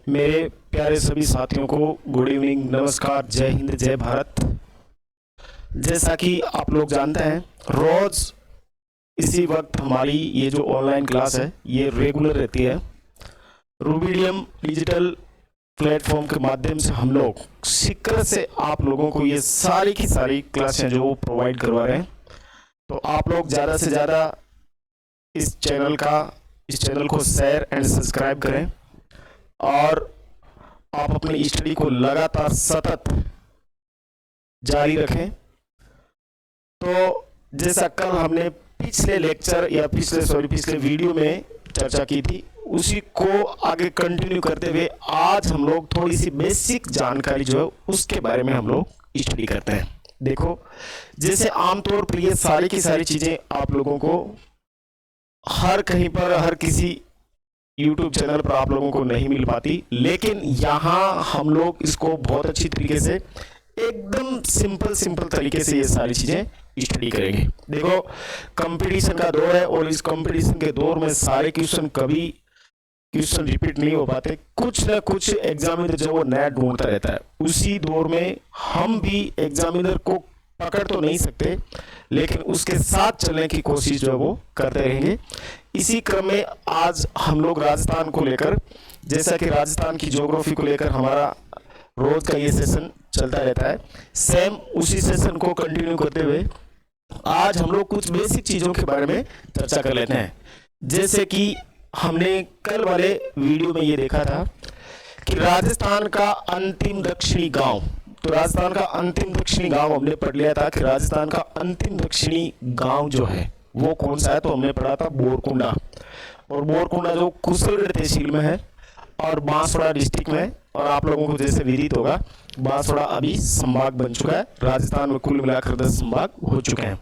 मेरे प्यारे सभी साथियों को गुड इवनिंग, नमस्कार, जय हिंद, जय भारत। जैसा कि आप लोग जानते हैं, रोज इसी वक्त हमारी ये जो ऑनलाइन क्लास है ये रेगुलर रहती है। रूबीडियम डिजिटल प्लेटफॉर्म के माध्यम से हम लोग सीकर से आप लोगों को ये सारी की सारी क्लासें जो वो प्रोवाइड करवा रहे हैं। तो आप लोग ज़्यादा से ज़्यादा इस चैनल को शेयर एंड सब्सक्राइब करें और आप अपनी स्टडी को लगातार सतत जारी रखें। तो जैसा कल हमने पिछले लेक्चर या पिछले वीडियो में चर्चा की थी, उसी को आगे कंटिन्यू करते हुए आज हम लोग थोड़ी सी बेसिक जानकारी जो है उसके बारे में हम लोग स्टडी करते हैं। देखो, जैसे आमतौर पर ये सारी की सारी चीज़ें आप लोगों को हर कहीं पर, हर किसी YouTube चैनल पर आप लोगों को नहीं मिल पाती, लेकिन यहाँ हम लोग इसको बहुत अच्छी तरीके से, एकदम सिंपल तरीके से ये सारी चीज़ें स्टडी करेंगे। देखो, कंपटीशन का दौर है और इस कंपटीशन के दौर में सारे क्वेश्चन रिपीट नहीं हो पाते। कुछ ना कुछ एग्जामिनर जो वो नया ढूंढता रहता है। उसी दौर में हम भी एग्जामिनर को पकड़ तो नहीं सकते, लेकिन उसके साथ चलने की कोशिश जो है वो करते रहेंगे। इसी क्रम में आज हम लोग राजस्थान को लेकर, जैसा कि राजस्थान की ज्योग्राफी को लेकर हमारा रोज का ये सेशन चलता रहता है, सेम उसी सेशन को कंटिन्यू करते हुए आज हम लोग कुछ बेसिक चीज़ों के बारे में चर्चा कर लेते हैं। जैसे कि हमने कल वाले वीडियो में ये देखा था कि राजस्थान का अंतिम दक्षिणी गांव, तो राजस्थान का अंतिम दक्षिणी गांव हमने पढ़ लिया था कि राजस्थान का अंतिम दक्षिणी गांव जो है वो कौन सा है। तो हमने पढ़ा था बोरकुंडा, और बोरकुंडा जो कुशलगढ़ तहसील में है और बांसवाड़ा डिस्ट्रिक्ट में। और आप लोगों को जैसे विदित होगा, बांसवाड़ा अभी संभाग बन चुका है। राजस्थान में कुल मिलाकर 10 संभाग हो चुके हैं।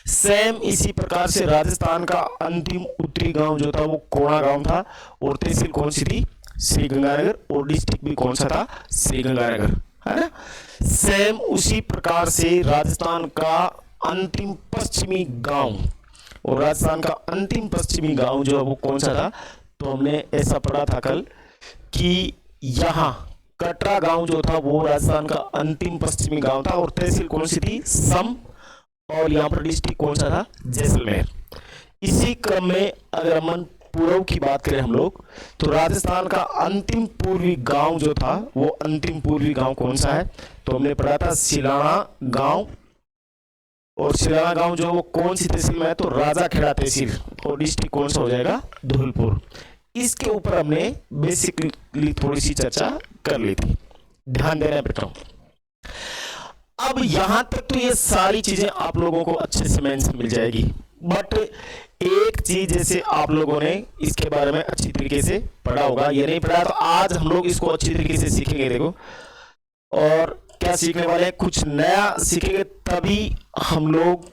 सेम इसी प्रकार से राजस्थान का अंतिम उत्तरी गांव जो था वो कोणा गांव था, और तहसील कौन सी थी? श्रीगंगानगर, और डिस्ट्रिक्ट भी कौन सा था? श्रीगंगानगर, है ना। सेम उसी प्रकार से राजस्थान का अंतिम पश्चिमी गांव, और राजस्थान का अंतिम पश्चिमी गांव जो है वो कौन सा था? तो हमने ऐसा पढ़ा था कल कि यहाँ कटरा गांव जो था वो राजस्थान का अंतिम पश्चिमी गांव था, और तहसील कौन सी थी? सम, और यहाँ पर डिस्ट्रिक्ट कौन सा था? जैसलमेर। इसी क्रम में अगर हम पूर्व की बात करें हम लोग, तो राजस्थान का अंतिम पूर्वी गांव जो था वो अंतिम पूर्वी गांव कौन सा है? तो हमने पढ़ा था सिलाना गांव, और सिलाना गांव जो वो कौन सी तहसील में है? तो राजाखेड़ा तहसील, और डिस्ट्रिक्ट कौन सा हो जाएगा? धौलपुर। इसके ऊपर हमने बेसिकली थोड़ी सी चर्चा कर ली थी, ध्यान देना बेटा। अब यहां तक तो ये सारी चीजें आप लोगों को अच्छे से मेंशन मिल जाएगी, बट एक चीज जैसे आप लोगों ने इसके बारे में अच्छी तरीके से पढ़ा होगा, ये नहीं पढ़ा तो आज हम लोग इसको अच्छी तरीके से सीखेंगे। देखो, और क्या सीखने वाले हैं? कुछ नया सीखेंगे, तभी हम लोग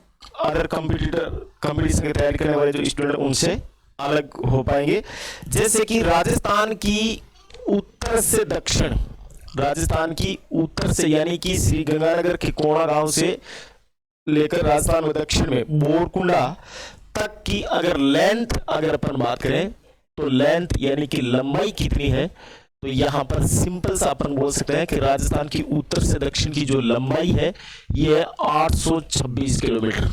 अदर कंपटीशन की तैयारी करने वाले जो स्टूडेंट उनसे अलग हो पाएंगे। जैसे कि राजस्थान की उत्तर से दक्षिण, राजस्थान की उत्तर से यानी कि श्रीगंगानगर के कोणा गांव से लेकर राजस्थान में दक्षिण में बोरकुंडा तक की अगर लेंथ अगर अपन बात करें, तो लेंथ यानी कि लंबाई कितनी है? तो यहाँ पर सिंपल सा अपन बोल सकते हैं कि राजस्थान की उत्तर से दक्षिण की जो लंबाई है ये 826 किलोमीटर।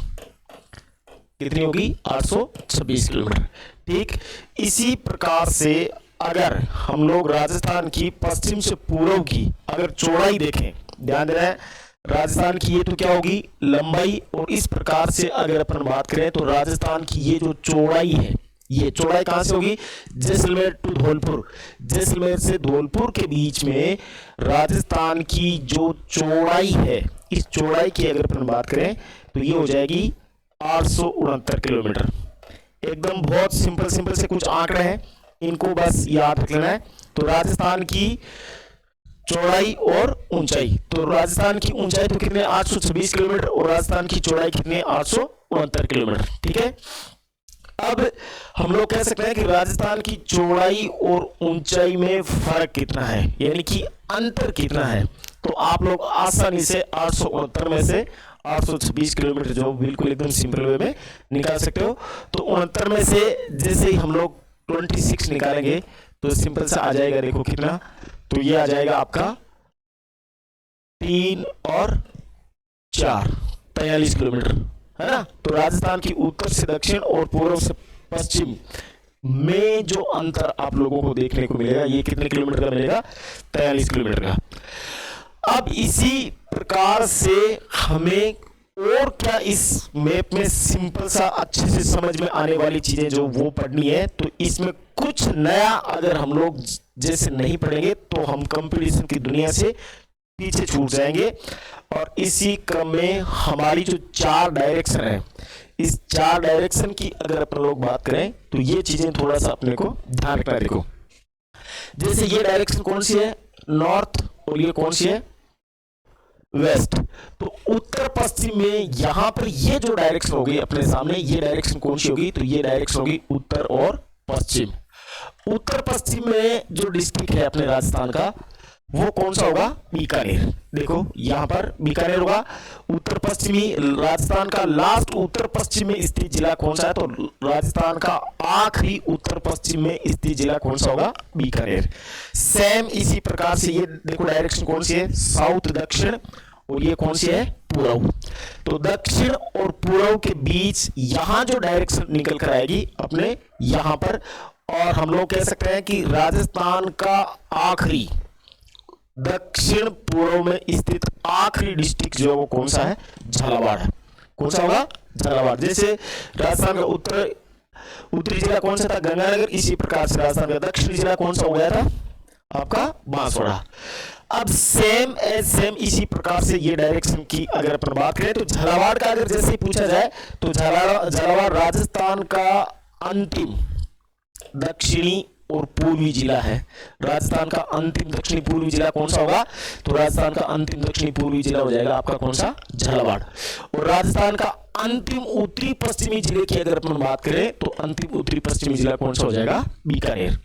कितनी होगी? 826 किलोमीटर। ठीक इसी प्रकार से अगर हम लोग राजस्थान की पश्चिम से पूर्व की अगर चौड़ाई देखें, ध्यान देना है, राजस्थान की ये तो क्या होगी? लंबाई। और इस प्रकार से अगर अपन बात करें तो राजस्थान की ये जो चौड़ाई है, ये चौड़ाई कहां से होगी? जैसलमेर टू धौलपुर, जैसलमेर से धौलपुर के बीच में राजस्थान की जो चौड़ाई है, इस चौड़ाई की अगर अपन बात करें तो ये हो जाएगी 869 किलोमीटर। एकदम बहुत सिंपल से कुछ आंकड़े हैं, इनको बस याद रख लेना है। तो राजस्थान की चौड़ाई और ऊंचाई, तो राजस्थान की ऊंचाई तो कितने? 826 किलोमीटर, और राजस्थान की चौड़ाई कितनी? 869 किलोमीटर। ठीक है, अब हम लोग कह सकते हैं कि राजस्थान की चौड़ाई और ऊंचाई में फर्क कितना है, यानी कि अंतर कितना है। तो आप लोग आसानी से 869 में से 826 किलोमीटर जो बिल्कुल एकदम सिंपल वे में निकाल सकते हो। तो 69 में से जैसे ही हम लोग 26 निकालेंगे तो सिंपल सा आ जाएगा, देखो कितना, तो ये आ जाएगा आपका 3 और 4 43 किलोमीटर, है ना। तो राजस्थान की उत्तर से दक्षिण और पूर्व से पश्चिम में जो अंतर आप लोगों को देखने को मिलेगा, ये कितने किलोमीटर का मिलेगा, 43 किलोमीटर का। अब इसी प्रकार से हमें और क्या इस मैप में सिंपल सा अच्छे से समझ में आने वाली चीजें जो वो पढ़नी है, तो इसमें कुछ नया अगर हम लोग जैसे नहीं पढ़ेंगे तो हम कंपटीशन की दुनिया से पीछे छूट जाएंगे। और इसी क्रम में हमारी जो 4 डायरेक्शन है, इस 4 डायरेक्शन की अगर अपन लोग बात करें तो ये चीजें थोड़ा सा अपने को ध्यान रखना। देखो जैसे ये डायरेक्शन कौन सी है, नॉर्थ, और ये कौन सी है, वेस्ट। तो उत्तर पश्चिम में यहां पर ये जो डायरेक्शन होगी अपने सामने, ये डायरेक्शन कौन सी होगी, तो ये डायरेक्शन होगी उत्तर और पश्चिम। उत्तर पश्चिम में जो डिस्ट्रिक्ट है अपने राजस्थान का वो कौन सा होगा, बीकानेर। देखो यहां पर बीकानेर होगा। उत्तर पश्चिमी राजस्थान का लास्ट उत्तर पश्चिम में स्थित जिला कौन सा है, तो राजस्थान का आखिरी उत्तर पश्चिम में स्थित जिला कौन सा होगा, बीकानेर। सेम इसी प्रकार से ये देखो डायरेक्शन कौन सी है, साउथ दक्षिण, और ये कौन सी है, पूर्व। तो दक्षिण और पूर्व के बीच यहां जो डायरेक्शन निकल कर आएगी अपने यहां पर, और हम लोग कह सकते हैं कि राजस्थान का आखिरी दक्षिण पूर्व में स्थित आखिरी डिस्ट्रिक्ट जो वो कौन सा है, झालावाड़ है। कौन सा होगा, झालावाड़। जैसे राजस्थान का उत्तरी जिला कौन सा था, गंगानगर, इसी प्रकार से राजस्थान का दक्षिणी जिला कौन सा हो गया था, आपका बांसवाड़ा। अब सेम एज सेम इसी प्रकार से ये डायरेक्शन की अगर अपन बात करें तो झालावाड़ का अगर जैसे ही पूछा जाए तो झालावाड़ राजस्थान का अंतिम दक्षिणी और पूर्वी जिला है। राजस्थान का अंतिम दक्षिणी पूर्वी जिला कौन सा होगा, तो राजस्थान का अंतिम दक्षिणी पूर्वी जिला हो जाएगा आपका कौन सा, झालावाड़। और राजस्थान का अंतिम उत्तरी पश्चिमी जिले की अगर अपन बात करें तो अंतिम उत्तरी पश्चिमी जिला कौन सा हो जाएगा, बीकानेर।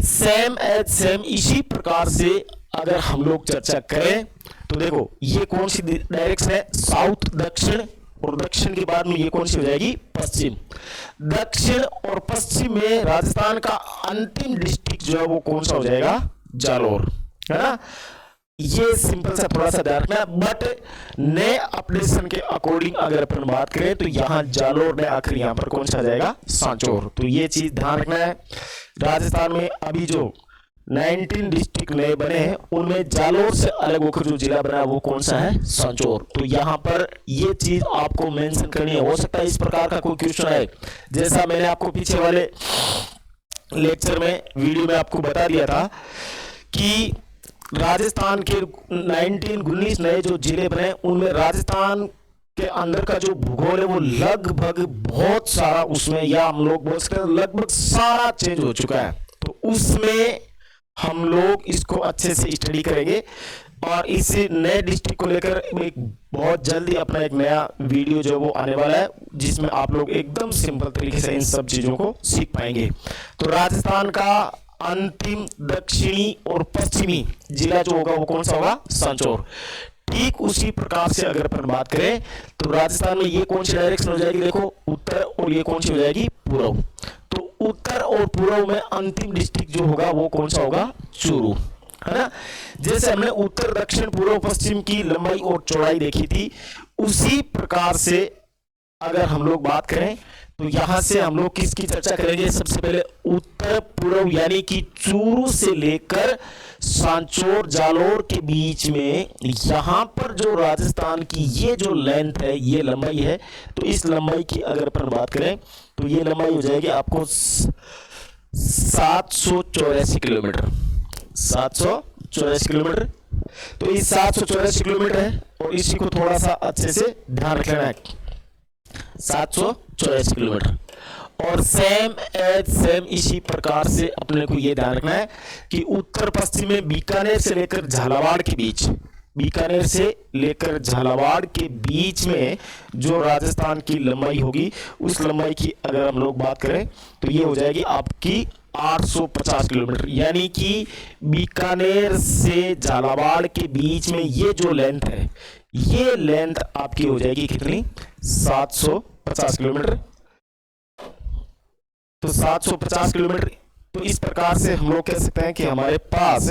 सेम एज सेम इसी प्रकार से अगर हम लोग चर्चा करें तो देखो ये कौन सी डायरेक्शन है, साउथ दक्षिण, और दक्षिण के बाद में ये कौन सी हो जाएगी, पश्चिम। दक्षिण और पश्चिम में राजस्थान का अंतिम डिस्ट्रिक्ट जो है वो कौन सा हो जाएगा, जालोर, है ना। ये सिंपल सा थोड़ा सा ध्यान रखना। बट नए अपडेशन के अकॉर्डिंग अगर अपन बात करें तो यहाँ जालोर ने आखिर यहाँ पर कौन सा आ जाएगा, सांचौर। तो ये चीज ध्यान रखना है। राजस्थान में अभी जो 19 डिस्ट्रिक्ट नए बने हैं उनमें जालोर से अलग होकर जो जिला बना है वो कौन सा है, सांचौर। तो यहाँ पर ये चीज आपको मेंशन करनी है। हो सकता है इस प्रकार का कोई क्वेश्चन आए, जैसा मैंने आपको पीछे वाले लेक्चर में वीडियो में आपको बता दिया था कि राजस्थान के 19 नए जो जिले बने उनमें राजस्थान के अंदर का जो भूगोल है वो लगभग बहुत सारा उसमें, या हम लोग बोल सकते हैं लगभग सारा चेंज हो चुका है। तो उसमें हम लोग इसको अच्छे से स्टडी करेंगे और इस नए डिस्ट्रिक्ट को लेकर एक बहुत जल्दी अपना एक नया वीडियो जो वो आने वाला है जिसमें आप लोग एकदम सिंपल तरीके से इन सब चीजों को सीख पाएंगे। तो राजस्थान का अंतिम दक्षिणी और पश्चिमी जिला जो होगा वो कौन सा होगा, सांचौर। ठीक उसी प्रकार से अगर अपन बात करें तो राजस्थान में ये कौन सी डायरेक्शन हो जाएगी, देखो उत्तर, और ये कौन सी हो जाएगी, पूर्व। तो उत्तर और पूर्व में अंतिम डिस्ट्रिक्ट जो होगा वो कौन सा होगा, चूरू, है ना। जैसे हमने उत्तर दक्षिण पूर्व पश्चिम की लंबाई और चौड़ाई देखी थी, उसी प्रकार से अगर हम लोग बात करें तो यहां से हम लोग किसकी चर्चा करेंगे, सबसे पहले उत्तर पूर्व यानी कि चूरू से लेकर सांचौर जालोर के बीच में यहां पर जो राजस्थान की ये जो लेंथ है, ये लंबाई है। तो इस लंबाई की अगर अपन बात करें तो ये लंबाई हो जाएगी आपको 784 किलोमीटर, 784 किलोमीटर। तो ये 784 किलोमीटर है और इसी को थोड़ा सा अच्छे से ध्यान रखना है, 784 किलोमीटर। और सेम एज सेम इसी प्रकार से अपने को यह ध्यान रखना है कि उत्तर पश्चिम में बीकानेर से लेकर झालावाड़ के बीच, बीकानेर से लेकर झालावाड़ के बीच में जो राजस्थान की लंबाई होगी उस लंबाई की अगर हम लोग बात करें तो ये हो जाएगी आपकी 850 किलोमीटर। यानी कि बीकानेर से झालावाड़ के बीच में ये जो लेंथ है, ये लेंथ आपकी हो जाएगी कितनी, 750 किलोमीटर। तो 750 किलोमीटर तो इस प्रकार से हम लोग कह सकते हैं कि हमारे पास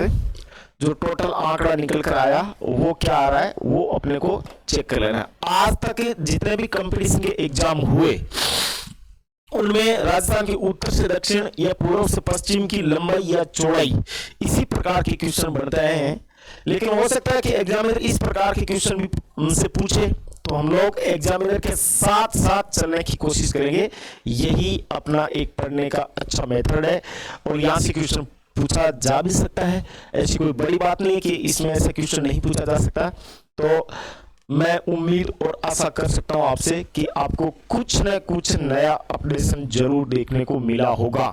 जो टोटल आंकड़ा निकल कर आया वो क्या आ रहा है, वो अपने को चेक कर लेना है। आज तक जितने भी कंपटीशन के एग्जाम हुए उनमें राजस्थान के उत्तर से दक्षिण या पूर्व से पश्चिम की लंबाई या चौड़ाई इसी प्रकार के क्वेश्चन बनते आए हैं। लेकिन हो सकता है कि एग्जामिनर इस प्रकार के क्वेश्चन भी हमसे पूछे, तो हम लोग एग्जामिनर के साथ साथ चलने की कोशिश करेंगे। यही अपना एक पढ़ने का अच्छा मेथड है और यहाँ से क्वेश्चन पूछा जा भी सकता है। ऐसी कोई बड़ी बात नहीं है कि इसमें ऐसा क्वेश्चन नहीं पूछा जा सकता। तो मैं उम्मीद और आशा कर सकता हूं आपसे कि आपको कुछ न कुछ नया अपडेशन जरूर देखने को मिला होगा,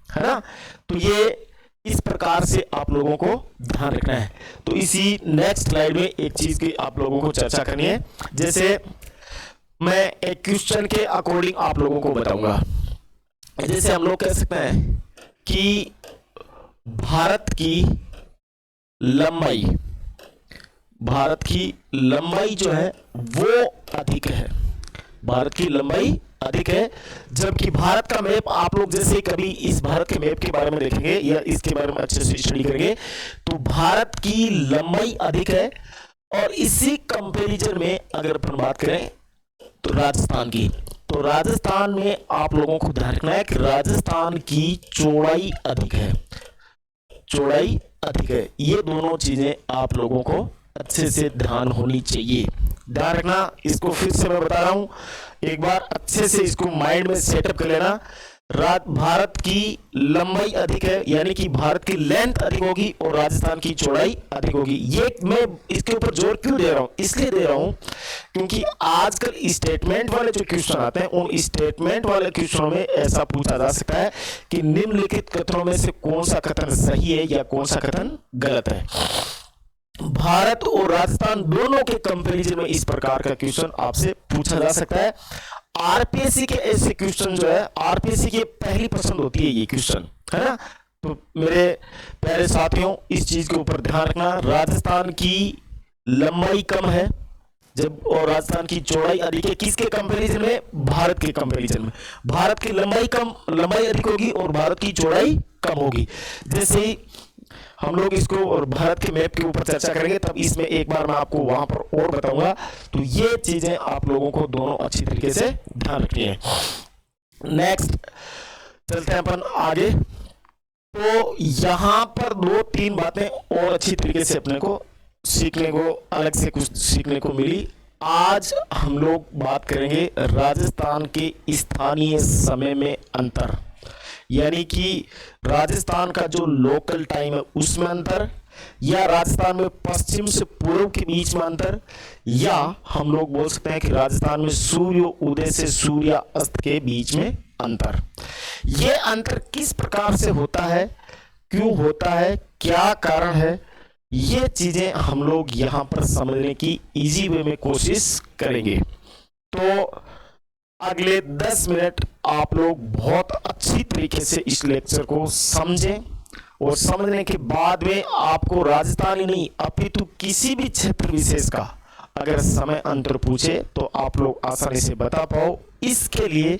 है ना। तो ये इस प्रकार से आप लोगों को ध्यान रखना है। तो इसी नेक्स्ट स्लाइड में एक चीज की आप लोगों को चर्चा करनी है। जैसे मैं एक क्वेश्चन के अकॉर्डिंग आप लोगों को बताऊंगा। जैसे हम लोग कह सकते हैं कि भारत की लंबाई जो है वो अधिक है, भारत की लंबाई अधिक है। जबकि भारत का मैप आप लोग जैसे कभी इस भारत के मैप के बारे में देखेंगे या इसके बारे में अच्छे से स्टडी करेंगे तो भारत की लंबाई अधिक है। और इसी कंपैरिजन में अगर अपन बात करें तो राजस्थान की, तो राजस्थान में आप लोगों को ध्यान रखना है कि राजस्थान की चौड़ाई अधिक है, चौड़ाई अधिक है। ये दोनों चीजें आप लोगों को अच्छे से ध्यान होनी चाहिए, ध्यान रखना। इसको फिर से मैं बता रहा हूं, एक बार अच्छे से इसको माइंड में सेटअप कर लेना। भारत की लंबाई अधिक है यानी कि भारत की लेंथ अधिक होगी और राजस्थान की चौड़ाई अधिक होगी। ये मैं इसके ऊपर जोर क्यों दे रहा हूं, इसलिए दे रहा हूं क्योंकि आजकल स्टेटमेंट वाले जो क्वेश्चन आते हैं उन स्टेटमेंट वाले क्वेश्चनों में ऐसा पूछा जा सकता है कि निम्नलिखित कथनों में से कौन सा कथन सही है या कौन सा कथन गलत है। भारत और राजस्थान दोनों के कंपैरिजन में इस प्रकार का क्वेश्चन आपसे पूछा जा सकता है। आरपीएससी के ऐसे क्वेश्चन जो है, आरपीएससी की पहली पसंद होती है ये क्वेश्चन, है ना। तो मेरे प्यारे साथियों इस चीज के ऊपर ध्यान रखना। राजस्थान की लंबाई कम है जब और राजस्थान की चौड़ाई अधिक है। किसके कंपैरिजन में? भारत के कंपैरिजन में। भारत की लंबाई अधिक होगी और भारत की चौड़ाई कम होगी। जैसे ही हम लोग इसको और भारत के मैप के ऊपर चर्चा करेंगे तब इसमें एक बार मैं आपको वहां पर और बताऊंगा। तो ये चीजें आप लोगों को दोनों अच्छी तरीके से ध्यान रखनी है। नेक्स्ट चलते हैं अपन आगे। तो यहां पर 2-3 बातें और अच्छी तरीके से अपने को सीखने को, अलग से कुछ सीखने को मिली। आज हम लोग बात करेंगे राजस्थान के स्थानीय समय में अंतर, यानी कि राजस्थान का जो लोकल टाइम है उसमें अंतर, या राजस्थान में पश्चिम से पूर्व के बीच में अंतर, या हम लोग बोल सकते हैं कि राजस्थान में सूर्य उदय से सूर्य अस्त के बीच में अंतर। ये अंतर किस प्रकार से होता है, क्यों होता है, क्या कारण है, ये चीजें हम लोग यहां पर समझने की इजी वे में कोशिश करेंगे। तो अगले 10 मिनट आप लोग बहुत अच्छी तरीके से इस लेक्चर को समझें और समझने के बाद में आपको राजस्थान ही नहीं अपितु किसी भी क्षेत्र विशेष का अगर समय अंतर पूछे तो आप लोग आसानी से बता पाओ। इसके लिए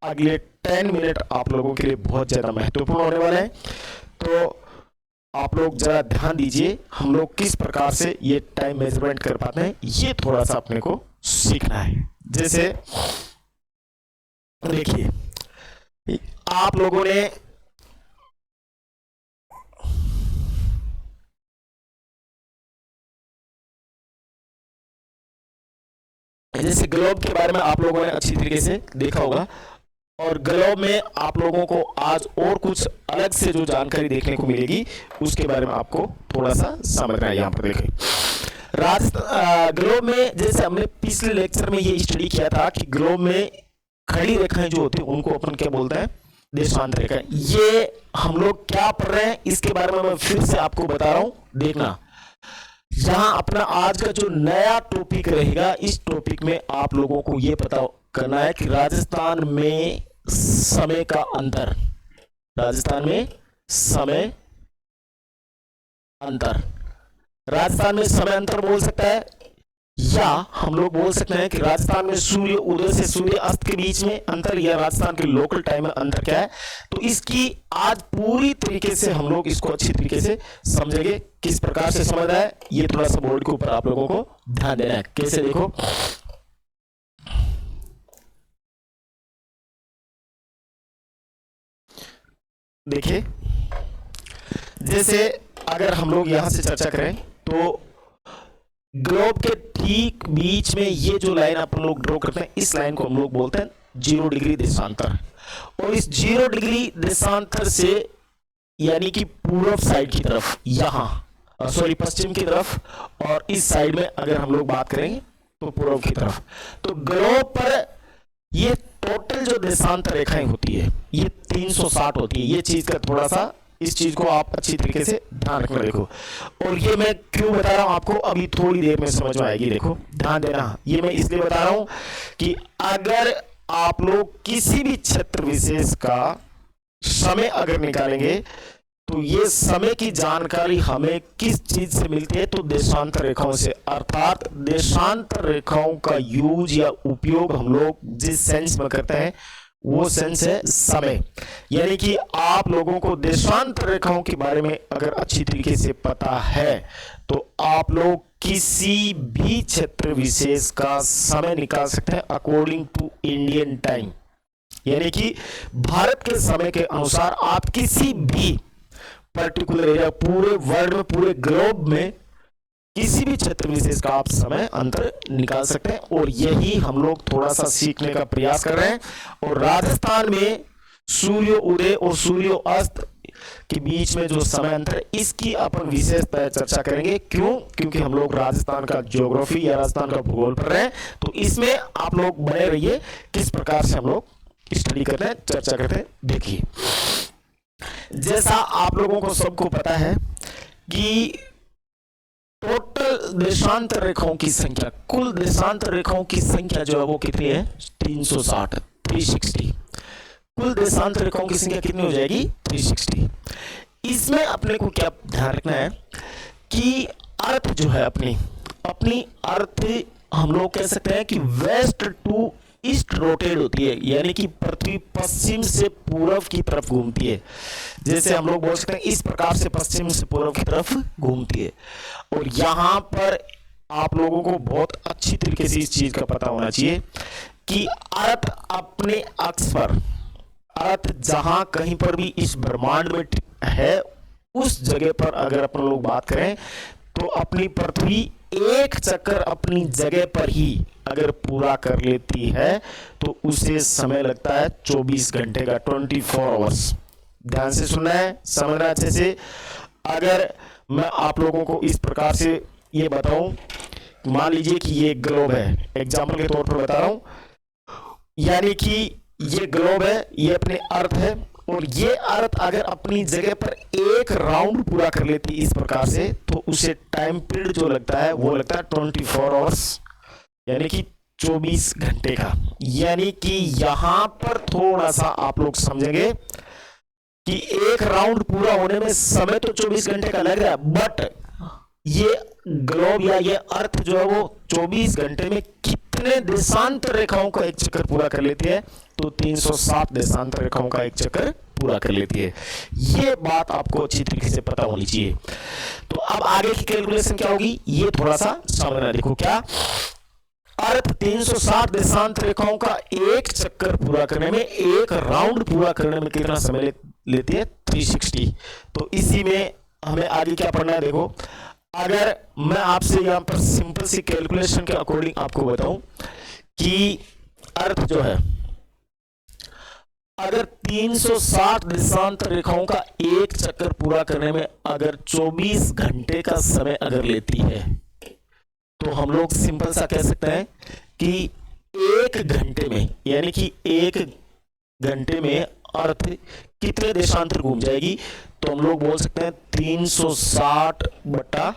अगले 10 मिनट आप लोगों के लिए बहुत ज्यादा महत्वपूर्ण होने वाले हैं। तो आप लोग जरा ध्यान दीजिए, हम लोग किस प्रकार से ये टाइम मेजरमेंट कर पाते हैं ये थोड़ा सा अपने को सीखना है। जैसे देखिए आप लोगों ने जैसे ग्लोब के बारे में आप लोगों ने अच्छी तरीके से देखा होगा और ग्लोब में आप लोगों को आज और कुछ अलग से जो जानकारी देखने को मिलेगी उसके बारे में आपको थोड़ा सा समझना है। यहाँ पर देखें ग्लोब में, जैसे हमने पिछले लेक्चर में ये स्टडी किया था कि ग्लोब में खड़ी रेखाएं जो होती है उनको अपन क्या बोलते हैं? देशांतर रेखाएं। ये हम लोग क्या पढ़ रहे हैं इसके बारे में मैं फिर से आपको बता रहा हूं, देखना। यहां अपना आज का जो नया टॉपिक रहेगा, इस टॉपिक में आप लोगों को यह पता करना है कि राजस्थान में समय का अंतर, राजस्थान में समय अंतर, राजस्थान में समय अंतर बोल सकता है या हम लोग बोल सकते हैं कि राजस्थान में सूर्य उदय से सूर्य अस्त के बीच में अंतर, या राजस्थान के लोकल टाइम में अंतर क्या है। तो इसकी आज पूरी तरीके से हम लोग इसको अच्छी तरीके से समझेंगे। किस प्रकार से समझना है ये थोड़ा सा बोर्ड के ऊपर आप लोगों को ध्यान देना है। कैसे, देखो देखिए, जैसे अगर हम लोग यहां से चर्चा करें तो ग्लोब के ठीक बीच में ये जो लाइन अपन लोग ड्रॉ करते हैं, इस लाइन को हम लोग बोलते हैं 0 डिग्री देशांतर। और इस 0 डिग्री देशांतर से यानी कि पूर्व साइड की तरफ, यहां सॉरी पश्चिम की तरफ, और इस साइड में अगर हम लोग बात करेंगे तो पूर्व की तरफ, तो ग्लोब पर ये टोटल जो देशांतर रेखाएं होती है ये 360 होती है। ये चीज का थोड़ा सा, इस चीज को आप अच्छी तरीके से ध्यान रखना। देखो, और ये मैं क्यों बता रहा हूं आपको, अभी थोड़ी देर में समझ में आएगी। देखो ध्यान देना, ये मैं इसलिए बता रहा हूं कि अगर आप लोग किसी भी क्षेत्र विशेष का समय अगर निकालेंगे तो ये समय की जानकारी हमें किस चीज से मिलती है, तो देशांतर रेखाओं से। अर्थात देशांतर रेखाओं का यूज या उपयोग हम लोग जिस सेंस में करते हैं वो सेंस है समय। यानी कि आप लोगों को देशांतर रेखाओं के बारे में अगर अच्छी तरीके से पता है तो आप लोग किसी भी क्षेत्र विशेष का समय निकाल सकते हैं अकॉर्डिंग टू इंडियन टाइम। यानी कि भारत के समय के अनुसार आप किसी भी पर्टिकुलर एरिया, पूरे वर्ल्ड में, पूरे ग्लोब में किसी भी क्षेत्र विशेष का आप समय अंतर निकाल सकते हैं। और यही हम लोग थोड़ा सा सीखने का प्रयास कर रहे हैं। और राजस्थान में सूर्य उदय और सूर्य अस्त के बीच में जो समय अंतर है, इसकी अपन विशेषतः चर्चा करेंगे। क्यों? क्योंकि हम लोग राजस्थान का ज्योग्राफी या राजस्थान का भूगोल पढ़ रहे हैं, तो इसमें आप लोग बने रहिए। किस प्रकार से हम लोग स्टडी करते हैं, चर्चा करते हैं, देखिए। जैसा आप लोगों को सबको पता है कि टोटल देशांतर रेखाओं की संख्या, कुल देशांतर रेखाओं की संख्या जो है वो कितनी है, 360, 360। कुल देशांतर रेखाओं की संख्या कितनी हो जाएगी, 360। इसमें अपने को क्या ध्यान रखना है कि अर्थ जो है अपनी अर्थ हम लोग कह सकते हैं कि वेस्ट टू ईस्ट रोटेट होती है। यानी कि पृथ्वी पश्चिम से पूर्व की तरफ घूमती है। जैसे हम लोग बोल सकते हैं इस प्रकार से पश्चिम से पूर्व की तरफ घूमती है। और यहां पर आप लोगों को बहुत अच्छी तरीके से इस चीज का पता होना चाहिए कि अर्थ अपने अक्ष पर, अर्थ जहां कहीं पर भी इस ब्रह्मांड में है, उस जगह पर अगर अपन लोग बात करें तो अपनी पृथ्वी एक चक्कर अपनी जगह पर ही अगर पूरा कर लेती है तो उसे समय लगता है 24 घंटे का, 24 आवर्स। ध्यान से सुनना है, समझना अच्छे से। अगर मैं आप लोगों को इस प्रकार से ये बताऊं, मान लीजिए कि ये ग्लोब है, एग्जाम्पल के तौर पर बता रहा हूं, यानी कि ये ग्लोब है, ये अपने अर्थ है, और ये अर्थ अगर अपनी जगह पर एक राउंड पूरा कर लेती इस प्रकार से, तो उसे टाइम पीरियड जो लगता है वो लगता है 24 आवर्स, यानी कि 24 घंटे का। यानी कि यहां पर थोड़ा सा आप लोग समझेंगे कि एक राउंड पूरा होने में समय तो 24 घंटे का लग रहा है, बट ये ग्लोब या ये अर्थ जो है वो 24 घंटे में कितने देशांतर रेखाओं का एक चक्कर पूरा कर लेती है, तो 360 देशांतर रेखाओं का एक चक्कर पूरा कर लेती है। ये बात आपको अच्छी तरीके से पता होनी चाहिए। तो अब आगे की कैलकुलेशन क्या होगी, ये थोड़ा सा समझना। देखो क्या, अर्थ 360 देशांतर रेखाओं का एक चक्कर पूरा करने में, एक राउंड पूरा करने में कितना समय लेती है, 360। तो इसी में हमें आगे क्या पढ़ना है, देखो अगर मैं आपसे यहां पर सिंपल सी कैलकुलेशन के अकॉर्डिंग आपको बताऊं कि अर्थ जो है अगर 360 देशांतर रेखाओं का एक चक्कर पूरा करने में अगर 24 घंटे का समय अगर लेती है, तो हम लोग सिंपल सा कह सकते हैं कि एक घंटे में, यानी कि एक घंटे में अर्थ कितने देशांतर घूम जाएगी, तो हम लोग बोल सकते हैं 360 बटा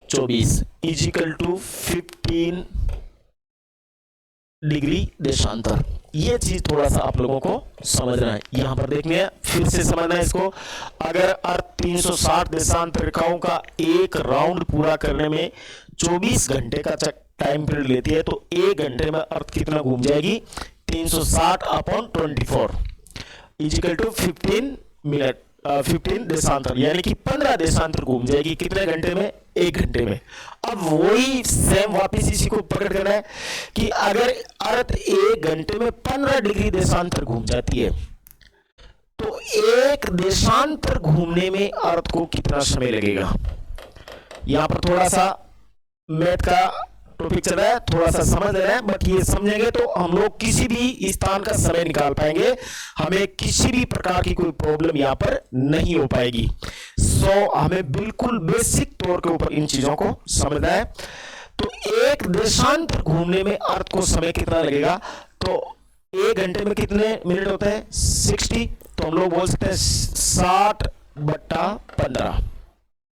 24 इजिकल टू 15 डिग्री देशांतर। ये चीज थोड़ा सा आप लोगों को समझना है, यहां पर देखनी है, फिर से समझना है इसको। अगर अर्थ 360 देशांतर रेखाओं का एक राउंड पूरा करने में 24 घंटे का टाइम पीरियड लेती है, तो 1 घंटे में अर्थ कितना घूम जाएगी, 360 अपॉन 24 इजिकल टू 15 मिनट, 15 देशांतर, यानी कि 15 देशांतर घूम जाएगी कितने घंटे में, 1 घंटे में। अब वही सेम वापिस इसी को पकड़ करना है कि अगर अर्थ 1 घंटे में 15 डिग्री देशांतर घूम जाती है, तो एक देशांतर घूमने में अर्थ को कितना समय लगेगा। यहां पर थोड़ा सा मैथ का टॉपिक चल रहा है, थोड़ा सा समझ लेना है, बट ये समझेंगे तो हम लोग किसी भी स्थान का समय निकाल पाएंगे, हमें किसी भी प्रकार की कोई प्रॉब्लम यहाँ पर नहीं हो पाएगी। हमें बिल्कुल बेसिक तौर के ऊपर इन चीजों को समझना है। तो एक देशांतर घूमने में अर्थ को समय कितना लगेगा, तो 1 घंटे में कितने मिनट होते हैं, 60, तो हम लोग बोल सकते हैं 60/15,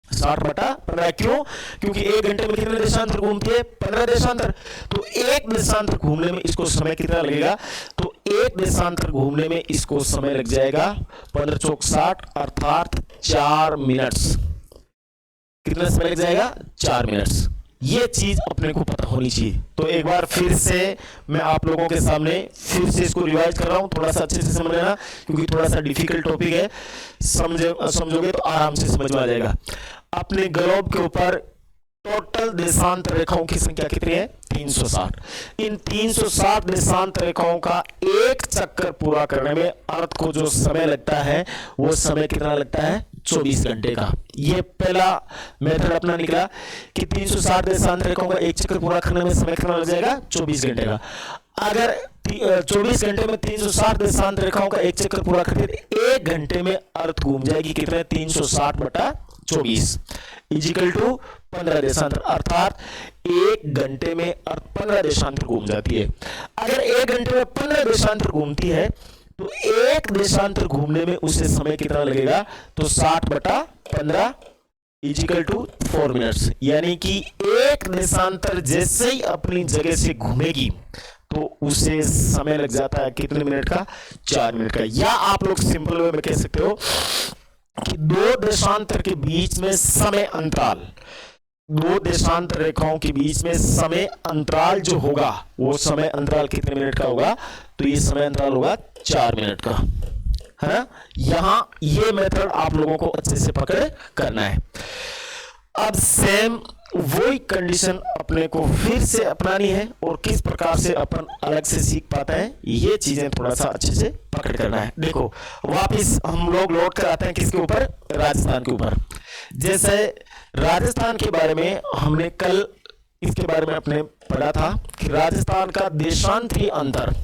60/15। क्यों, क्योंकि 1 घंटे में कितने देशांतर घूमती है, 15 देशांतर, तो एक देशांतर घूमने में इसको समय कितना लगेगा, तो एक देशांतर घूमने में इसको समय लग जाएगा 15 चौक 60 अर्थात 4 मिनट्स। कितना समय लग जाएगा, 4 मिनट्स। ये चीज अपने को पता होनी चाहिए। तो एक बार फिर से मैं आप लोगों के सामने फिर से इसको रिवाइज कर रहा हूं, थोड़ा सा अच्छे से समझ लेना, क्योंकि थोड़ा सा डिफिकल्ट टॉपिक है, समझोगे तो आराम से समझ में आ जाएगा। अपने ग्लोब के ऊपर टोटल देशांतर रेखाओं की संख्या कितनी है, 360। इन 360 देशांतर रेखाओं का एक चक्कर पूरा करने में अर्थ को जो समय लगता है, वो समय कितना लगता है, 24 घंटे का। ये पहला मेथड अपना निकला कि 360 देशांतर रेखाओं का एक चक्कर पूरा करने में समय कितना लग जाएगा, 24 घंटे का। अगर 24 घंटे में 360 देशांतर रेखाओं का एक चक्कर पूरा करके 1 घंटे में अर्थ घूम जाएगी कितने, 360/24 इजिकल टू 15 देशांतर, अर्थात 1 घंटे में अर्थ 15 देशांतर घूम जाती है। अगर 1 घंटे में 15 देशांतर घूमती है, तो एक देशांतर घूमने में उसे समय कितना लगेगा, तो 60/15 इजिकल टू 4 मिनट्स, यानी कि एक देशांतर जैसे ही अपनी जगह से घूमेगी तो उसे समय लग जाता है कितने मिनट का, 4 मिनट का। या आप लोग सिंपल वे में कह सकते हो कि दो देशांतर के बीच में समय अंतराल, दो देशांतर रेखाओं के बीच में समय अंतराल जो होगा, वो समय अंतराल कितने मिनट का होगा, तो ये समय अंतराल होगा 4 मिनट का, है ना। यहां ये मेथड आप लोगों को अच्छे से पकड़ करना है। अब सेम वही कंडीशन अपने को फिर से अपनानी है, और किस प्रकार से अपन अलग से सीख पाते हैं, ये चीजें थोड़ा सा अच्छे से पकड़ करना है। देखो वापिस हम लोग लौट कर आते हैं किसके ऊपर, राजस्थान के ऊपर। जैसे राजस्थान के बारे में हमने कल इसके बारे में अपने पढ़ा था कि राजस्थान का देशांतरी अंतर,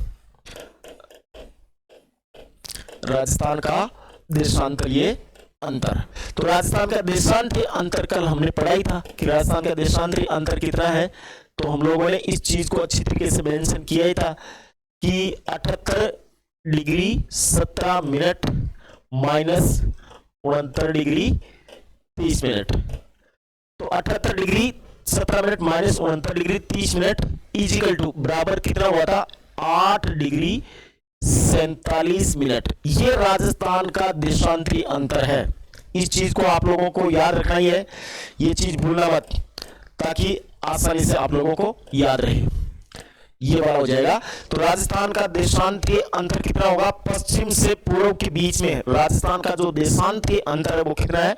राजस्थान का देशांतरीय अंतर, तो राजस्थान का देशांतरीय अंतर कल हमने पढ़ाई था कि राजस्थान का देशांतरीय अंतर कितना है। तो हम लोगों ने इस चीज को अच्छी तरीके से मेंशन किया ही था कि 78 degree 17 minute minus 69 degree 30 minute, तो 78 degree 17 minute minus 69 degree 30 minute equal to बराबर कितना हुआ था, 8 डिग्री 47 मिनट। ये राजस्थान का देशांतरी अंतर है। इस चीज को आप लोगों को याद रखना ही है, ये चीज भूलना मत, ताकि आसानी से आप लोगों को याद रहे। ये वाला हो जाएगा। तो राजस्थान का देशांतरीय अंतर कितना होगा, पश्चिम से पूर्व के बीच में राजस्थान का जो देशांतरीय अंतर है वो कितना है,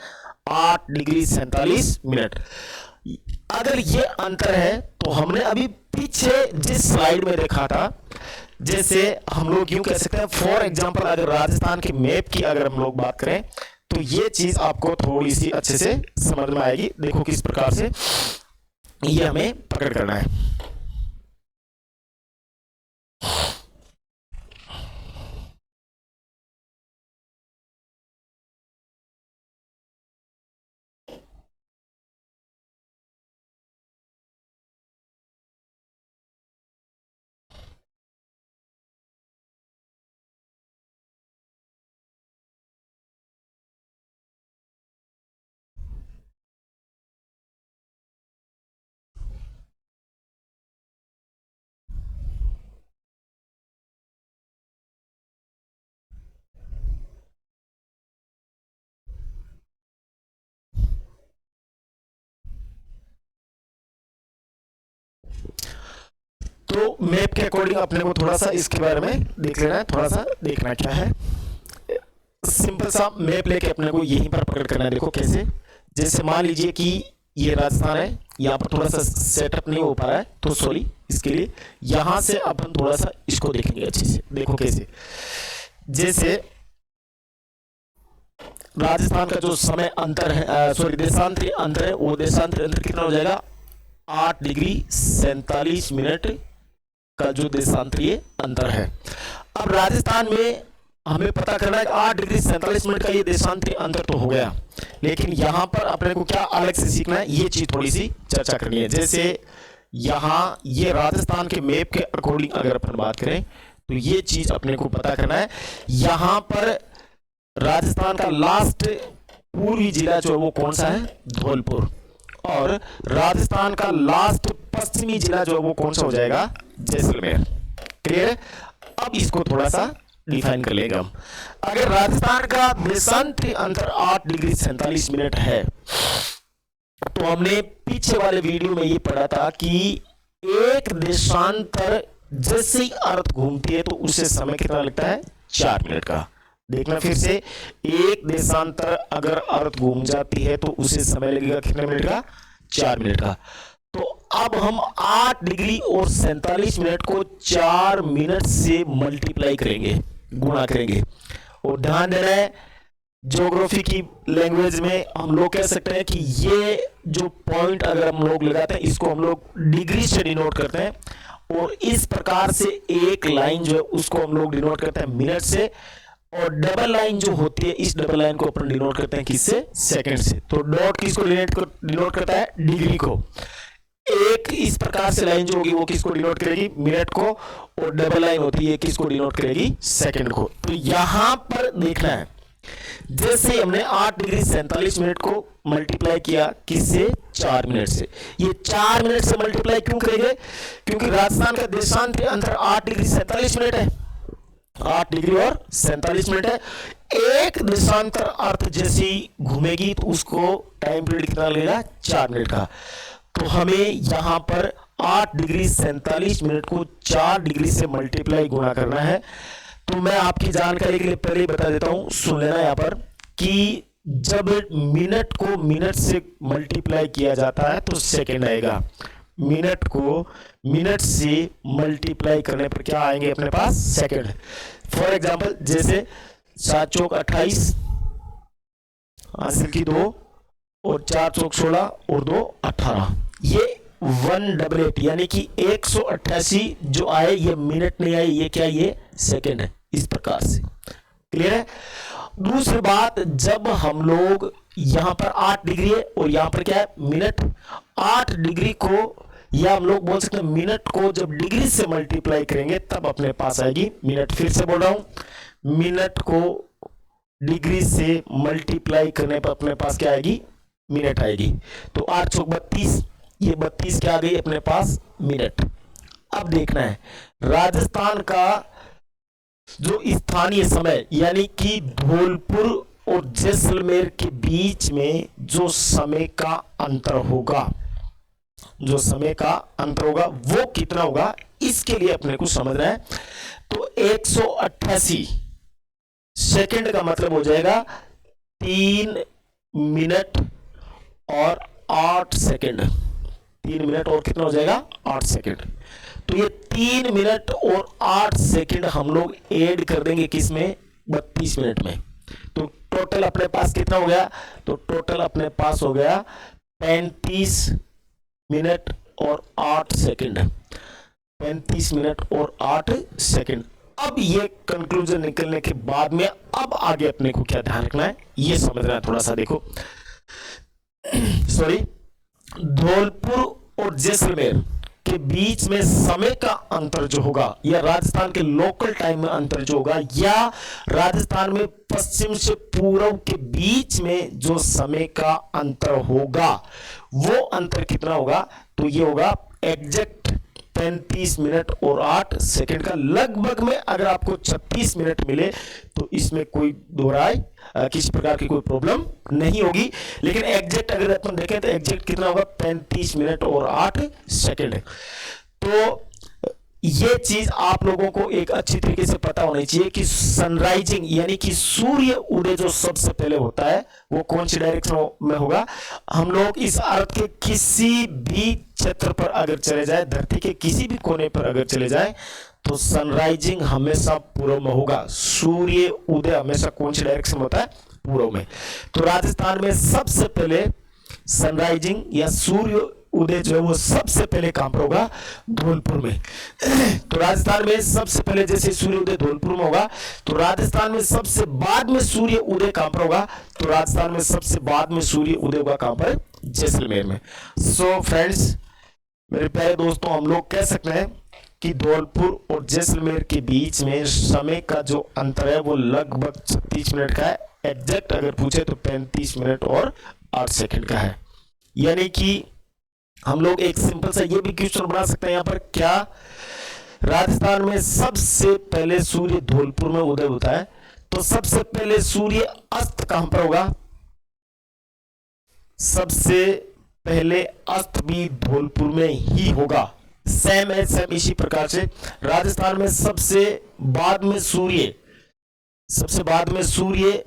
8 डिग्री 47 मिनट। अगर ये अंतर है तो हमने अभी पीछे जिस स्लाइड में देखा था, जैसे हम लोग यूं कह सकते हैं, फॉर एग्जांपल अगर राजस्थान के मैप की अगर हम लोग बात करें, तो ये चीज आपको थोड़ी सी अच्छे से समझ में आएगी। देखो किस प्रकार से ये हमें पकड़ करना है। तो मैप के अकॉर्डिंग अपने को थोड़ा सा इसके बारे में देख लेना है, थोड़ा सा देखना क्या है। सिंपल सा मैप लेके अपने को यहीं पर पकड़ करना है। देखो कैसे, जैसे मान लीजिए कि ये राजस्थान है, यहाँ पर थोड़ा सा सेटअप नहीं हो पा रहा है तो सॉरी इसके लिए। यहां से अपन थोड़ा सा इसको देखेंगे अच्छे से। देखो कैसे, जैसे राजस्थान का जो समय अंतर है, सॉरी देशांतरीय अंतर है, वो देशांतरीय अंतर कितना हो जाएगा, 8 डिग्री 47 मिनट का जो देशांतरीय अंतर है। अब राजस्थान में हमें पता करना है कि 8 डिग्री 47 मिनट का ये देशांतरीय अंतर तो हो गया, लेकिन यहां पर अपने को क्या अलग से सीखना है, ये चीज थोड़ी सी चर्चा करनी है। जैसे यहां ये राजस्थान के मैप के अकॉर्डिंग अगर अपन बात करें तो ये चीज अपने को पता करना है। यहां पर राजस्थान का लास्ट पूर्वी जिला जो है वो कौन सा है, धौलपुर, और राजस्थान का लास्ट पश्चिमी जिला जो है वो कौन सा हो जाएगा, जैसलमेर। क्लियर है। अब इसको थोड़ा सा डिफाइन कर लेगा हम। अगर राजस्थान का देशांतरीय अंतर 8 डिग्री 47 मिनट है तो हमने पीछे वाले वीडियो में ये पढ़ा था कि एक देशांतर जैसे ही अर्थ घूमती है तो उससे समय कितना लगता है, 4 मिनट का। देखना फिर से, एक देशांतर अगर अर्थ घूम जाती है तो उसे समय लगेगा कितने मिनट का, 4 मिनट का। तो अब हम 8 डिग्री और 47 मिनट को 4 मिनट से मल्टीप्लाई करेंगे, गुणा करेंगे। और ध्यान देना है, ज्योग्राफी की लैंग्वेज में हम लोग कह सकते हैं कि ये जो पॉइंट अगर हम लोग लगाते हैं इसको हम लोग डिग्री से डिनोट करते हैं, और इस प्रकार से एक लाइन जो है उसको हम लोग डिनोट करते हैं मिनट से, और डबल लाइन जो होती है इस डबल लाइन को अपन डिनोट करते हैं किससे, सेकंड से। तो डॉट किसको डिनोट करता है, डिग्री को। एक इस प्रकार से लाइन जो होगी वो किसको डिनोट करेगी, मिनट को, और डबल लाइन होती है किसको डिनोट करेगी, सेकंड को। तो यहां पर देखना है, जैसे हमने 8 डिग्री 47 मिनट को मल्टीप्लाई किया किससे, 4 मिनट से। ये 4 मिनट से मल्टीप्लाई क्यों करेंगे, क्योंकि राजस्थान का देशांतरीय अंतर 8 डिग्री 47 मिनट है, 8 डिग्री और 47 मिनट है। एक देशांतर अर्थ जैसी घूमेगी तो उसको टाइम पीरियड कितना लगेगा, 4 मिनट का। तो हमें यहां पर 8 डिग्री 47 मिनट को 4 डिग्री से मल्टीप्लाई गुणा करना है। तो मैं आपकी जानकारी के लिए पहले ही बता देता हूं, सुन लेना यहां पर, कि जब मिनट को मिनट से मल्टीप्लाई किया जाता है तो सेकंड आएगा। मिनट को मिनट से मल्टीप्लाई करने पर क्या आएंगे अपने पास, सेकंड। फॉर एग्जांपल जैसे 7 चौक 28, हासिल की 2, और 4 चौक 16 और 2 18, ये 188 यानी कि 188 जो आए ये मिनट नहीं आए, ये क्या, ये सेकंड है। इस प्रकार से क्लियर है। दूसरी बात, जब हम लोग यहां पर 8 डिग्री है और यहां पर क्या है, मिनट, 8 डिग्री को या हम लोग बोल सकते हैं मिनट को जब डिग्री से मल्टीप्लाई करेंगे तब अपने पास आएगी मिनट। फिर से बोल रहा हूं, मिनट को डिग्री से मल्टीप्लाई करने पर अपने पास क्या आएगी, मिनट आएगी। तो 8 चौक 32, ये 32 क्या आ गई अपने पास, मिनट। अब देखना है राजस्थान का जो स्थानीय समय यानी कि धौलपुर और जैसलमेर के बीच में जो समय का अंतर होगा, जो समय का अंतर होगा वो कितना होगा, इसके लिए अपने को समझना है। तो 188 सेकंड का मतलब हो जाएगा 3 मिनट और 8 सेकंड। 3 मिनट और कितना हो जाएगा, 8 सेकंड। तो ये 3 मिनट और 8 सेकंड हम लोग ऐड कर देंगे किसमें, 32 मिनट में। तो टोटल अपने पास कितना हो गया, तो टोटल अपने पास हो गया 35 मिनट और 8 सेकंड। 35 मिनट और 8 सेकंड। अब ये कंक्लूजन निकलने के बाद में अब आगे अपने को क्या ध्यान रखना है ये समझना है। थोड़ा सा देखो, सॉरी, धौलपुर और जैसलमेर के बीच में समय का अंतर जो होगा, या राजस्थान के लोकल टाइम में अंतर जो होगा, या राजस्थान में पश्चिम से पूर्व के बीच में जो समय का अंतर होगा वो अंतर कितना होगा, तो ये होगा एग्जैक्ट 35 मिनट और 8 सेकंड का। लगभग में अगर आपको 36 मिनट मिले तो इसमें कोई दोहराए किसी प्रकार की कोई प्रॉब्लम नहीं होगी। लेकिन एग्जैक्ट अगर अपन देखें तो एग्जैक्ट कितना होगा, 35 मिनट और 8 सेकंड। तो ये चीज आप लोगों को एक अच्छी तरीके से पता होनी चाहिए कि सनराइजिंग यानी कि सूर्य उदय जो सबसे पहले होता है वो कौन सी डायरेक्शन में होगा। हम लोग इस अर्थ के किसी भी क्षेत्र पर अगर चले जाए, धरती के किसी भी कोने पर अगर चले जाए, तो सनराइजिंग हमेशा पूर्व में होगा। सूर्य उदय हमेशा कौन सी डायरेक्शन में होता है? पूर्व में। तो राजस्थान में सबसे पहले सनराइजिंग या सूर्य उदय जो है वो सबसे पहले कहां पर होगा? धौलपुर में। तो राजस्थान में सबसे पहले जैसे सूर्य उदय धौलपुर में होगा, तो राजस्थान में सबसे बाद में सूर्य उदय कहां पर होगा? तो राजस्थान में सबसे बाद में सूर्य उदय होगा कहां पर? जैसलमेर में। सो फ्रेंड्स, मेरे प्यारे दोस्तों, हम लोग कह सकते हैं कि धौलपुर और जैसलमेर के बीच में समय का जो अंतर है वो लगभग 36 मिनट का है। एग्जैक्ट अगर पूछे तो 35 मिनट और 8 सेकंड का है। यानी कि हम लोग एक सिंपल सा ये भी क्वेश्चन बना सकते हैं यहाँ पर, क्या राजस्थान में सबसे पहले सूर्य धौलपुर में उदय होता है? तो सबसे पहले सूर्य अस्त कहां पर होगा? सबसे पहले अस्त भी धौलपुर में ही होगा। सेम है, सेम इसी प्रकार से राजस्थान में सबसे बाद में सूर्य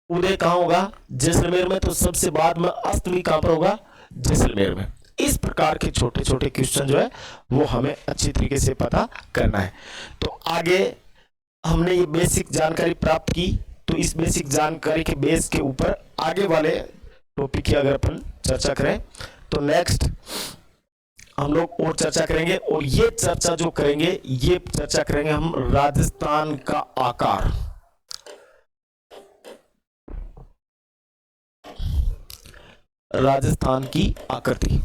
उदय कहां होगा? जैसलमेर में। तो सबसे बाद में अस्त भी कहां पर होगा? जैसलमेर में। इस प्रकार के छोटे छोटे क्वेश्चन जो है वो हमें अच्छी तरीके से पता करना है। तो आगे हमने ये बेसिक जानकारी प्राप्त की, तो इस बेसिक जानकारी के बेस के ऊपर आगे वाले टॉपिक की अगर अपन चर्चा करें तो नेक्स्ट हम लोग और चर्चा करेंगे। और ये चर्चा जो करेंगे, ये चर्चा करेंगे हम राजस्थान का आकार। राजस्थान की आकृति।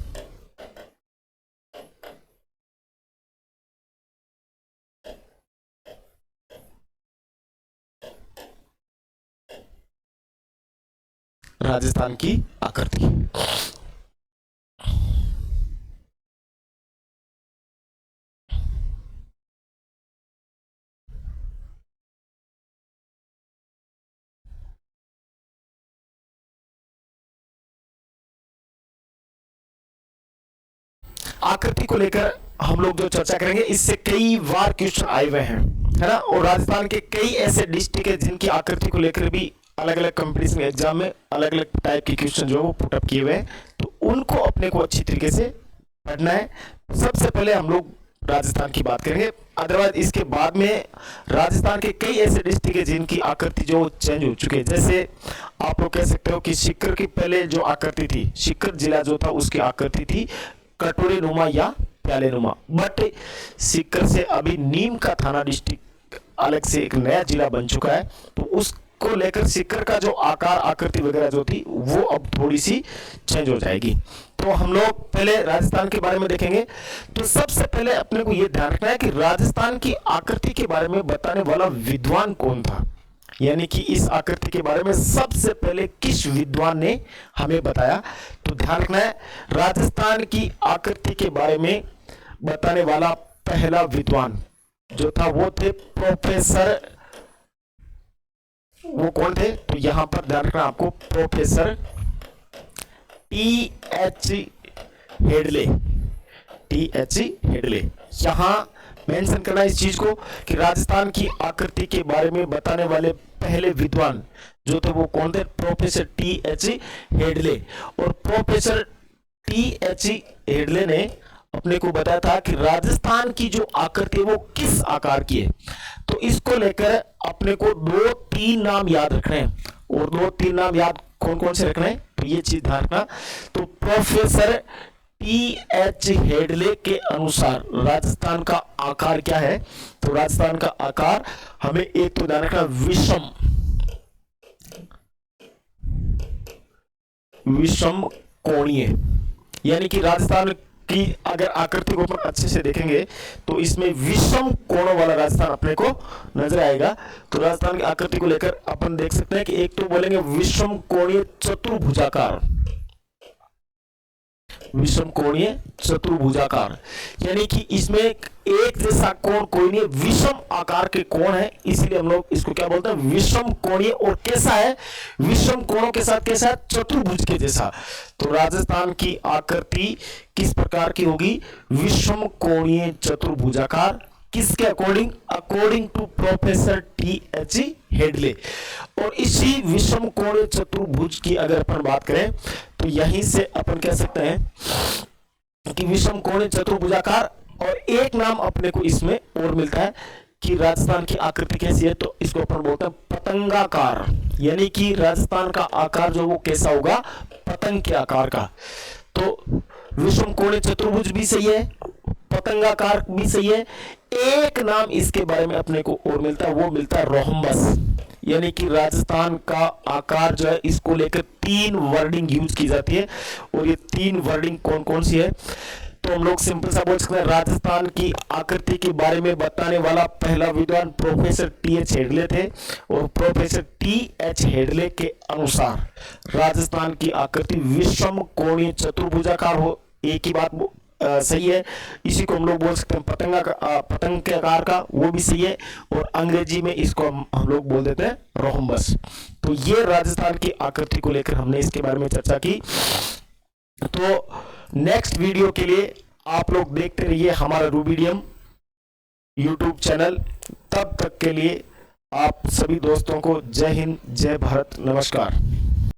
राजस्थान की आकृति। आकृति को लेकर हम लोग जो चर्चा करेंगे, इससे कई बार क्वेश्चन आए हुए हैं, है ना। और राजस्थान के कई ऐसे डिस्ट्रिक्ट है जिनकी आकृति को लेकर भी अलग अलग कंपटीशन एग्जाम में अलग अलग टाइप के क्वेश्चन जो है वो पुटअप किए हुए हैं। तो उनको अपने को अच्छी तरीके से पढ़ना है। सबसे पहले हम लोग राजस्थान की बात करेंगे, अदरवाइज इसके बाद में राजस्थान के कई ऐसे डिस्ट्रिक्ट है जिनकी आकृति जो चेंज हो चुके हैं। जैसे आप लोग कह सकते हो कि सीकर की पहले जो आकृति थी, सीकर जिला जो था उसकी आकृति थी कटोरे नुमा या प्याले नुमा, बट सीकर से अभी नीम का थाना डिस्ट्रिक्ट अलग से एक नया जिला बन चुका है। तो उसको लेकर सीकर का जो आकार आकृति वगैरह जो थी वो अब थोड़ी सी चेंज हो जाएगी। तो हम लोग पहले राजस्थान के बारे में देखेंगे। तो सबसे पहले अपने को यह ध्यान रखना है कि राजस्थान की आकृति के बारे में बताने वाला विद्वान कौन था, यानी कि इस आकृति के बारे में सबसे पहले किस विद्वान ने हमें बताया। तो ध्यान रखना है, राजस्थान की आकृति के बारे में बताने वाला पहला विद्वान जो था वो थे प्रोफेसर। वो कौन थे? तो यहां पर ध्यान रखना आपको, professor TH. Hadlee. TH. Hadlee. यहां मेंशन करना इस चीज को कि राजस्थान की आकृति के बारे में बताने वाले पहले विद्वान जो थे वो कौन थे? Professor TH. हेडले। और प्रोफेसर टी.एच. हेडले ने अपने को बताया था कि राजस्थान की जो आकृति है वो किस आकार की है। तो इसको लेकर अपने को 2-3 नाम याद रखने हैं, और 2-3 नाम याद कौन कौन से रखने हैं तो ये चीज ध्यान रखना। तो प्रोफेसर टी.एच. हेडले के अनुसार राजस्थान का आकार क्या है? तो राजस्थान का आकार हमें एक तो ध्यान रखना, विषम कोणीय, यानी कि राजस्थान की अगर आकृति को अपन अच्छे से देखेंगे तो इसमें विषम कोणों वाला राजस्थान अपने को नजर आएगा। तो राजस्थान की आकृति को लेकर अपन देख सकते हैं कि एक तो बोलेंगे विषम कोणीय चतुर्भुजाकार, विषम कोणीय चतुर्भुजाकार, यानी कि इसमें एक जैसा कोण कोई नहीं, विषम आकार के कोण है, इसीलिए हम लोग इसको क्या बोलते हैं, विषम कोणीय। और कैसा है, विषम कोणों के साथ कैसा है, चतुर्भुज के जैसा। तो राजस्थान की आकृति किस प्रकार की होगी, विषम कोणीय चतुर्भुजाकार। किसके according, according to professor T.H. Hadley. और इसी विषम कोणीय चतुर्भुज की अगर अपन बात करें तो यहीं से अपन कह सकते हैं कि विषम कोणीय चतुर्भुजाकार। और एक नाम अपने को इसमें और मिलता है कि राजस्थान की आकृति कैसी है, तो इसको अपन बोलते हैं पतंगाकार, यानी कि राजस्थान का आकार जो वो कैसा होगा, पतंग के आकार का। तो विषम कोणीय चतुर्भुज भी सही है, पतंगाकार भी सही है। एक नाम इसके बारे में अपने को और मिलता है, वो मिलता है रोहम्बस, यानी कि राजस्थान का आकार जो है, इसको लेकर 3 वर्डिंग यूज की जाती है। और ये 3 वर्डिंग कौन कौन सी है, तो हम लोग सिंपल सा बोल सकते हैं, राजस्थान की आकृति के बारे में बताने वाला पहला विद्वान प्रोफेसर T.H. हेडले थे। और प्रोफेसर T.H. हेडले के अनुसार राजस्थान की आकृति विषम कोणीय चतुर्भुजाकार हो, एक ही बात सही है। इसी को हम लोग बोल सकते हैं पतंग के आकार का, वो भी सही है। और अंग्रेजी में इसको हम लोग बोल देते हैं रोहम्बस। तो ये राजस्थान की आकृति को लेकर हमने इसके बारे में चर्चा की। तो नेक्स्ट वीडियो के लिए आप लोग देखते रहिए हमारा रूबीडियम यूट्यूब चैनल। तब तक के लिए आप सभी दोस्तों को जय हिंद, जय भारत, नमस्कार।